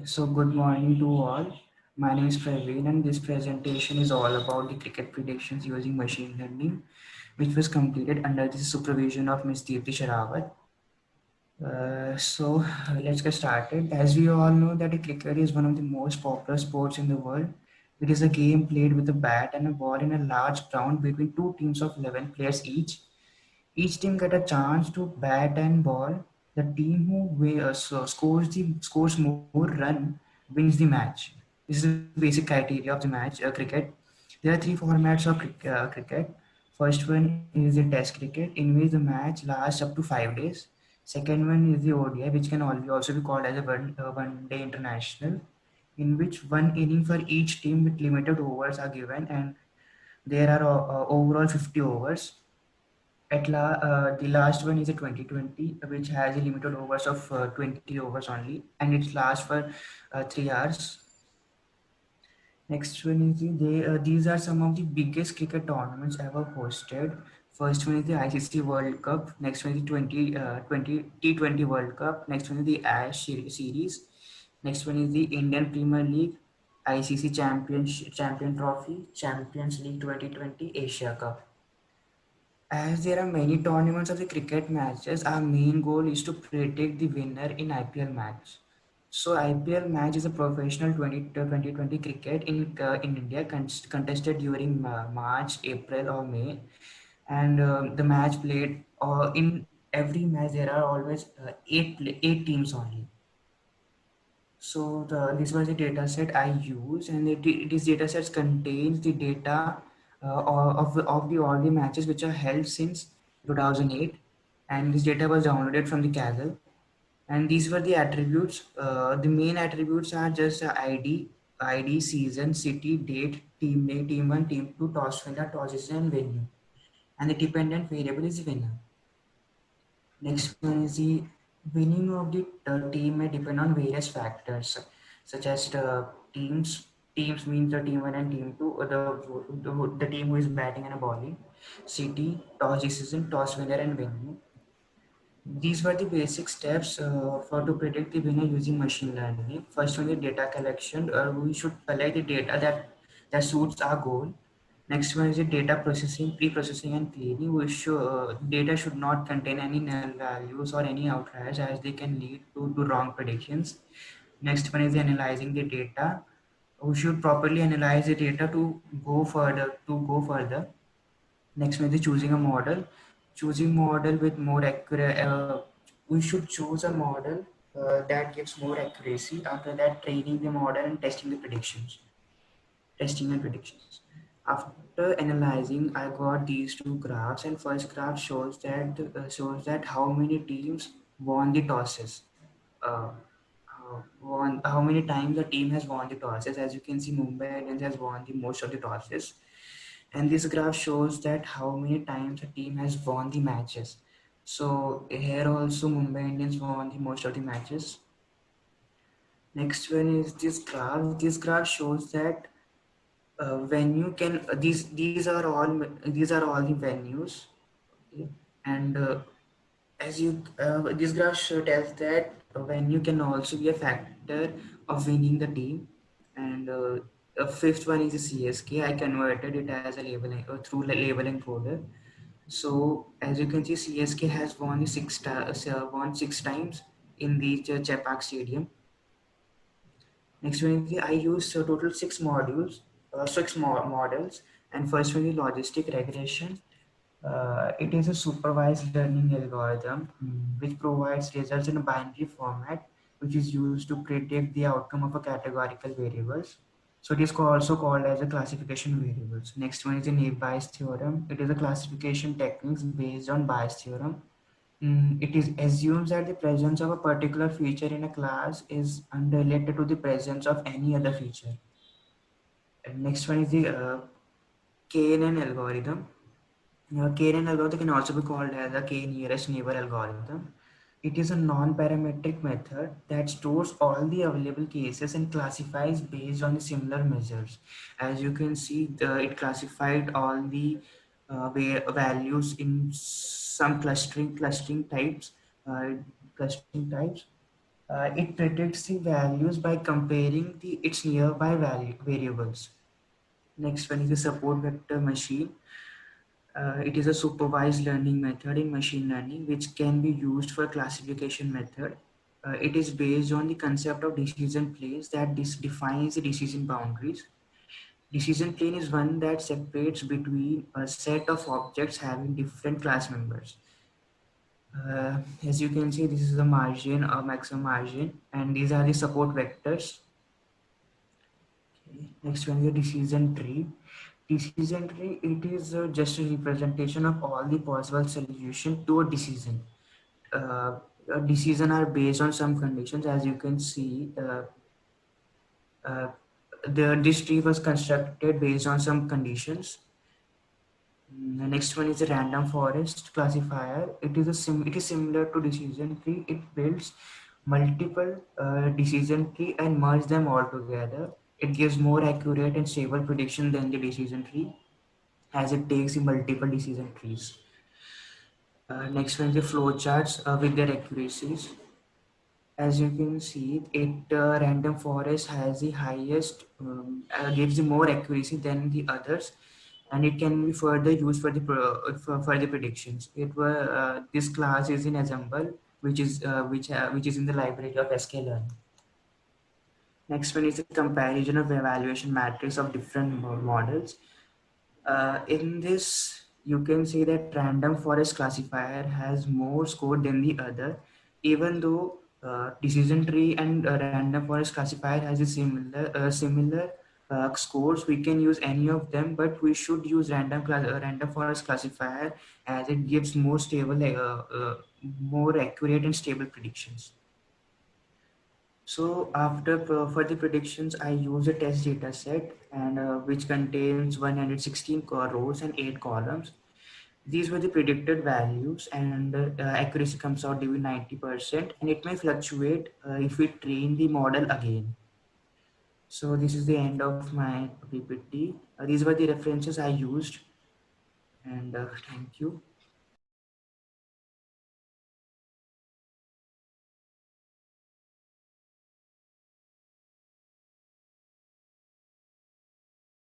So good morning to all. My name is Praveen and this presentation is all about the cricket predictions using machine learning, which was completed under the supervision of Ms. Deepti Sharawat. Let's get started. As we all know that the cricket is one of the most popular sports in the world. It is a game played with a bat and a ball in a large ground between two teams of 11 players each. Each team get a chance to bat and ball. The team scores more run wins the match. This is the basic criteria of the match. Cricket. There are three formats of cricket. First one is the Test cricket, in which the match lasts up to 5 days. Second one is the ODI, which can also be called as a one-day international, in which one inning for each team with limited overs are given, and there are overall 50 overs. The last one is a 2020, which has a limited overs of 20 overs only, and it lasts for 3 hours. Next one is these are some of the biggest cricket tournaments ever hosted. First one is the ICC World Cup. Next one is the 20 T20 World Cup. Next one is the Series. Next one is the Indian Premier League, ICC Champion Trophy, Champions League 2020, Asia Cup. As there are many tournaments of the cricket matches, our main goal is to predict the winner in IPL match. So IPL match is a professional 2020 cricket in India contested during March, April or May, and the match played in every match there are always eight teams only. So this was the data set I used, and this data sets contains the data of all the matches which are held since 2008, and this data was downloaded from the Kaggle. And these were the attributes. The main attributes are just ID, season, city, date, team name, team one, team two, toss winner, toss decision, and venue. And the dependent variable is the winner. Next one is the winning of the team may depend on various factors, such as the teams. Teams means the team one and team two, or the team who is batting and bowling. City, toss decision, toss winner, and venue. These were the basic steps for to predict the winner using machine learning. First one is data collection. We should collect the data that suits our goal. Next one is the data processing, pre-processing and cleaning. Data should not contain any null values or any outliers, as they can lead to wrong predictions. Next one is analyzing the data. We should properly analyze the data to go further. Next one is choosing a model. Choosing model with more accurate. We should choose a model that gives more accuracy. After that, training the model and testing and predictions. After analyzing, I got these two graphs, and first graph shows that how many teams won the tosses. Uh, how many times the team has won the tosses? As you can see, Mumbai Indians has won the most of the tosses, and this graph shows that how many times a team has won the matches. So here also Mumbai Indians won the most of the matches. Next one is this graph. This graph shows that when you can these are all the venues. Okay? And as you this graph tells that venue can also be a factor of winning the team. And the fifth one is the CSK. I converted it as a labeling through labeling folder. So as you can see, CSK has won 6 times in the Chepak Stadium. Next one is I used a total six models, and first one is logistic regression. It is a supervised learning algorithm which provides results in a binary format, which is used to predict the outcome of a categorical variables. So it is also called as a classification variables. Next one is the naive Bayes theorem. It is a classification techniques based on Bayes theorem. It is assumes that the presence of a particular feature in a class is unrelated to the presence of any other feature. And next one is the KNN algorithm. KNN algorithm can also be called as a K nearest neighbor algorithm. It is a non-parametric method that stores all the available cases and classifies based on the similar measures. As you can see, it classified all the values in some clustering uh, types. It predicts the values by comparing its nearby variables. Next one is the support vector machine. It is a supervised learning method in machine learning which can be used for classification method. It is based on the concept of decision planes that defines the decision boundaries. Decision plane is one that separates between a set of objects having different class members. As you can see, this is the margin or maximum margin, and these are the support vectors. Okay. Next one is the decision tree. Decision tree, it is just a representation of all the possible solution to a decision. A decision are based on some conditions. As you can see, uh, this tree was constructed based on some conditions. The next one is a random forest classifier. It is similar to decision tree. It builds multiple decision tree and merge them all together. It gives more accurate and stable prediction than the decision tree, as it takes the multiple decision trees. Next one is the flowcharts with their accuracies. As you can see, random forest has the highest, gives the more accuracy than the others, and it can be further used for for the predictions. This class is in Assemble, which is in the library of sklearn. Next one is the comparison of evaluation matrix of different models. In this, you can see that random forest classifier has more score than the other, even though decision tree and random forest classifier has a similar scores. We can use any of them, but we should use random forest classifier as it gives more accurate and stable predictions. So for the predictions, I use a test data set and which contains 116 rows and 8 columns. These were the predicted values, and accuracy comes out to be 90%, and it may fluctuate if we train the model again. So this is the end of my PPT. These were the references I used, and thank you.